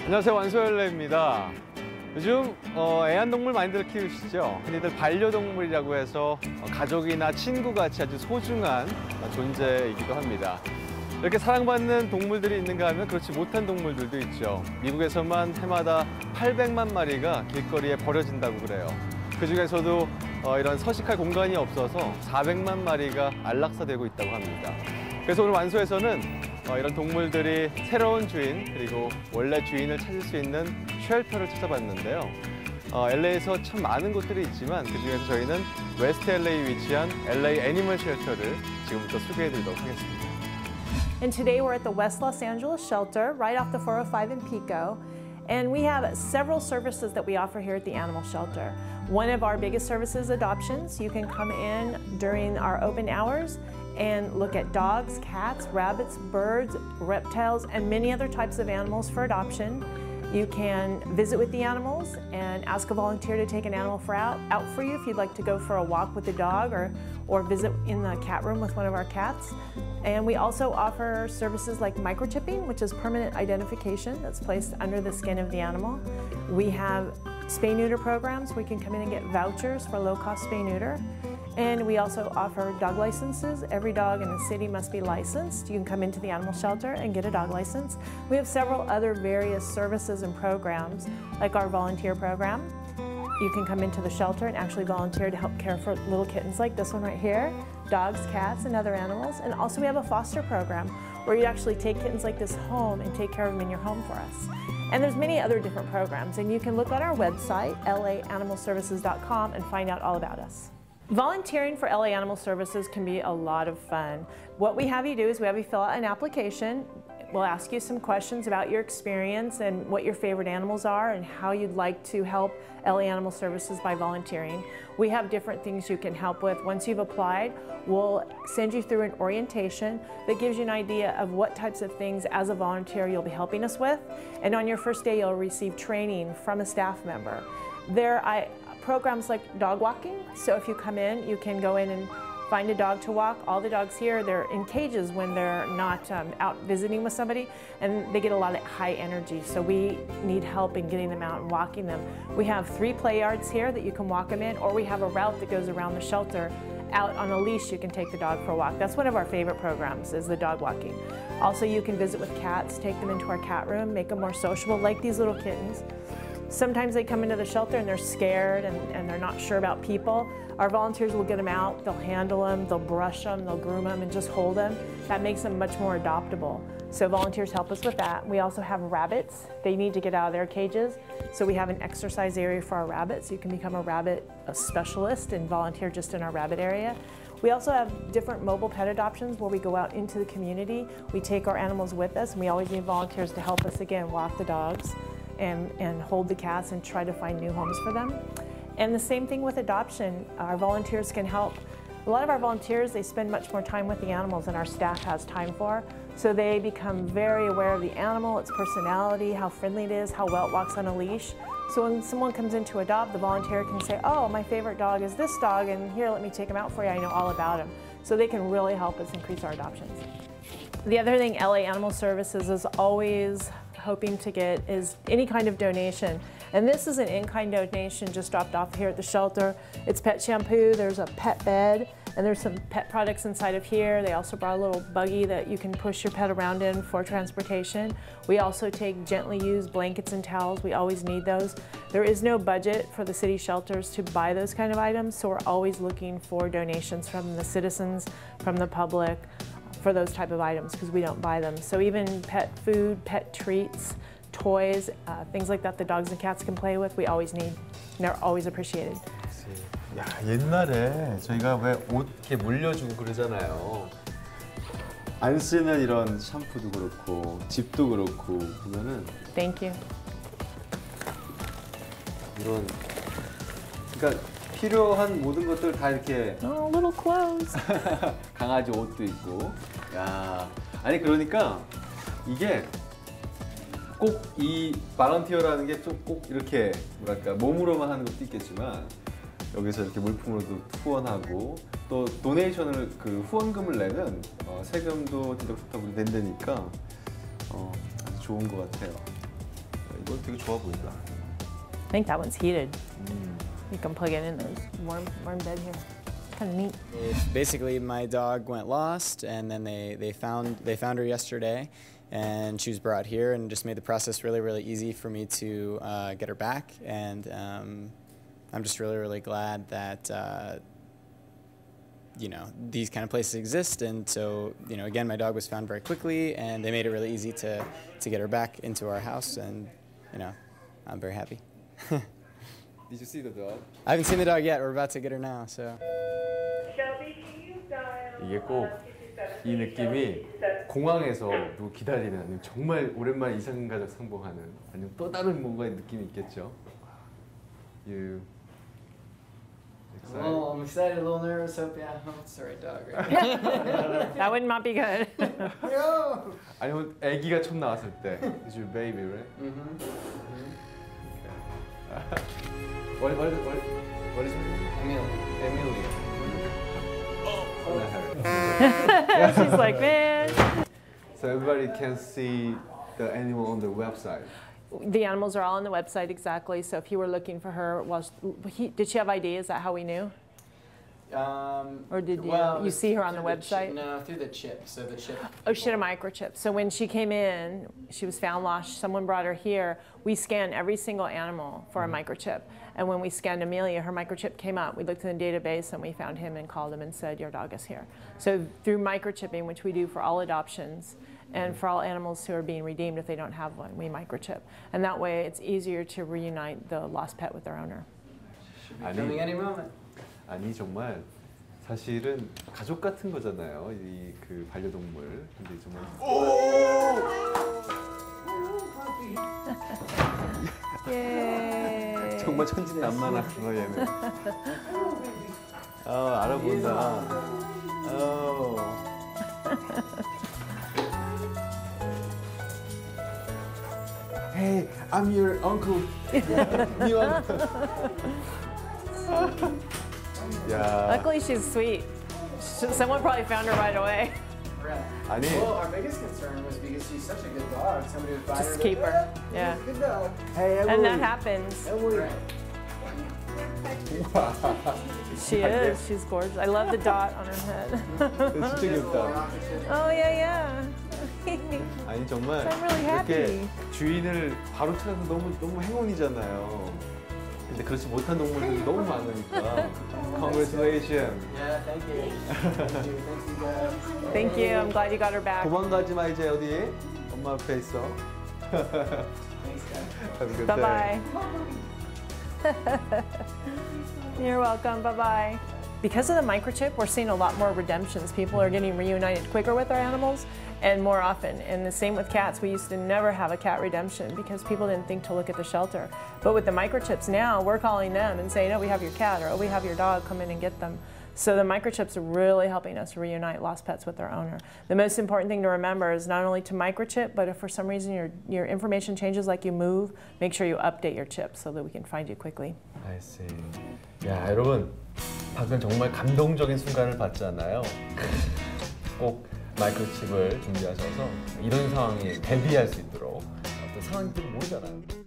안녕하세요, 완소LA입니다. 요즘 애완동물 많이들 키우시죠? 흔히들 반려동물이라고 해서 가족이나 친구같이 아주 소중한 존재이기도 합니다. 이렇게 사랑받는 동물들이 있는가 하면 그렇지 못한 동물들도 있죠. 미국에서만 해마다 800만 마리가 길거리에 버려진다고 그래요. 그중에서도 이런 서식할 공간이 없어서 400만 마리가 안락사되고 있다고 합니다. 그래서 오늘 완소에서는 이런 동물들이 새로운 주인 그리고 원래 주인을 찾을 수 있는 쉘터를 찾아봤는데요. LA에서 참 많은 곳들이 있지만 그중에서 저희는 웨스트 LA에 위치한 LA 애니멀 쉘터를 지금부터 소개해드리도록 하겠습니다. And today we're at the West Los Angeles shelter right off the 405 in Pico. And we have several services that we offer here at the animal shelter. One of our biggest services is adoptions. You can come in during our open hours and look at dogs, cats, rabbits, birds, reptiles, and many other types of animals for adoption. You can visit with the animals and ask a volunteer to take an animal out for you if you'd like to go for a walk with the dog or visit in the cat room with one of our cats. And we also offer services like microchipping, which is permanent identification that's placed under the skin of the animal. We have spay-neuter programs where you can come in and get vouchers for low-cost spay-neuter. And we also offer dog licenses. Every dog in the city must be licensed. You can come into the animal shelter and get a dog license. We have several other various services and programs, like our volunteer program. You can come into the shelter and actually volunteer to help care for little kittens like this one right here, dogs, cats, and other animals. And also we have a foster program where you actually take kittens like this home and take care of them in your home for us. And there's many other different programs, and you can look on our website, laanimalservices.com, and find out all about us. Volunteering for LA Animal Services can be a lot of fun. What we have you do is we have you fill out an application. We'll ask you some questions about your experience and what your favorite animals are and how you'd like to help LA Animal Services by volunteering. We have different things you can help with. Once you've applied, we'll send you through an orientation that gives you an idea of what types of things as a volunteer you'll be helping us with. And on your first day, you'll receive training from a staff member. Programs like dog walking. So if you come in, you can go in and find a dog to walk. All the dogs here, they're in cages when they're not out visiting with somebody, and they get a lot of high energy. So we need help in getting them out and walking them. We have 3 play yards here that you can walk them in, or we have a route that goes around the shelter. Out on a leash, you can take the dog for a walk. That's one of our favorite programs, is the dog walking. Also, you can visit with cats, take them into our cat room, make them more sociable, like these little kittens. Sometimes they come into the shelter and they're scared and they're not sure about people. Our volunteers will get them out, they'll handle them, they'll brush them, they'll groom them and just hold them. That makes them much more adoptable. So volunteers help us with that. We also have rabbits. They need to get out of their cages. So we have an exercise area for our rabbits. You can become a specialist and volunteer just in our rabbit area. We also have different mobile pet adoptions where we go out into the community. We take our animals with us, and we always need volunteers to help us, again, walk the dogs and hold the cats and try to find new homes for them. And the same thing with adoption. Our volunteers can help. A lot of our volunteers, they spend much more time with the animals than our staff has time for. So they become very aware of the animal, its personality, how friendly it is, how well it walks on a leash. So when someone comes in to adopt, the volunteer can say, oh, my favorite dog is this dog, and here, let me take him out for you. I know all about him. So they can really help us increase our adoptions. The other thing LA Animal Services is always hoping to get is any kind of donation. And this is an in-kind donation just dropped off here at the shelter. It's pet shampoo, there's a pet bed, and there's some pet products inside of here. They also brought a little buggy that you can push your pet around in for transportation. We also take gently used blankets and towels. We always need those. There is no budget for the city shelters to buy those kind of items, so we're always looking for donations from the citizens, from the public, for those type of items, because we don't buy them. So even pet food, pet treats, toys, things like that the dogs and cats can play with, we always need, and they're always appreciated. 야, 옛날에 저희가 왜 옷 이렇게 물려주고 그러잖아요. 안 쓰는 이런 샴푸도 그렇고 집도 그렇고 보면은 Thank you. 이런 그러니까 필요한 모든 것들 다 이렇게 little clothes. 강아지 옷도 있고. 야, 아니 그러니까 이게 꼭 이 발런티어라는 게 좀 꼭 이렇게 뭐랄까 몸으로만 하는 것도 있겠지만 여기서 이렇게 물품으로도 후원하고 또 도네이션을 그 후원금을 내면 세금도 디덕트블이 된다니까 아주 좋은 것 같아요. 이거 되게 좋아 보인다. I think that one's heated. You can plug it in those warm bed here. Kind of neat. Basically, my dog went lost, and then they found her yesterday, and she was brought here, and just made the process really easy for me to get her back. And I'm just really glad that you know, these kind of places exist. And so, you know, again, my dog was found very quickly, and they made it really easy to get her back into our house. And you know, I'm very happy. Did you see the dog? I haven't seen the dog yet. We're about to get her now. So. 이게 꼭 이 느낌이 공항에서 누구 기다리는 아니면 정말 오랜만에 이상가족 상봉하는 아니면 또 다른 뭔가의 느낌이 있겠죠. You excited? Well, I'm excited, a little nervous. Hope it's the right dog. Right? That would not be good. 아니면 아기가 처음 나왔을 때 It's your baby, right? What is her name? Emily. She's like, man. So everybody can see the animal on the website. The animals are all on the website, exactly. So if you were looking for her, did she have ID? Is that how we knew? Or did you see her on the website? No, through the chip. So the chip. Oh, she had a microchip. So when she came in, she was found lost. Someone brought her here. We scanned every single animal for a microchip. And when we scanned Amelia, her microchip came up. We looked in the database and we found him and called him and said, your dog is here. So through microchipping, which we do for all adoptions, and for all animals who are being redeemed if they don't have one, we microchip. And that way it's easier to reunite the lost pet with their owner. Should be coming any moment. 아니 정말 사실은 가족 같은 거잖아요. 이 그 반려동물. 근데 정말 예. 정말 천진난만하구나 얘는. 알아본다. Hey, I'm your uncle. New uncle. Yeah. Luckily, she's sweet. Someone probably found her right away. Right. 아니. Well, our biggest concern was because she's such a good dog. Somebody would buy her. Just keep her. Yeah. Good dog. Hey, Emily. And that happens. Right. She is. She's gorgeous. I love the dot on her head. 진짜 귀엽다. Oh yeah. 아니 정말 I'm really 이렇게 happy. 주인을 바로 찾아서 너무 행운이잖아요. 근데 그렇지 못한 동물들이 너무 많으니까. Congratulations. Yeah, thank you. Thank you. Thank you, guys. Thank you. I'm glad you got her back. 도망가지 마 이제 어디? 엄마 앞에 있어. Thanks, guys. Have a good Bye day. bye. You're welcome. Bye bye. Because of the microchip, we're seeing a lot more redemptions. People are getting reunited quicker with their animals and more often. And the same with cats. We used to never have a cat redemption because people didn't think to look at the shelter. But with the microchips now, we're calling them and saying, oh, we have your cat, or oh, we have your dog, come in and get them. So the microchips are really helping us reunite lost pets with their owner. The most important thing to remember is not only to microchip, but if for some reason your information changes, like you move, make sure you update your chip so that we can find you quickly. I see. 야 여러분, 방금 정말 감동적인 순간을 봤잖아요. 꼭 마이크로칩을 준비하셔서 이런 상황에 대비할 수 있도록 어떤 상황들을 모르잖아요.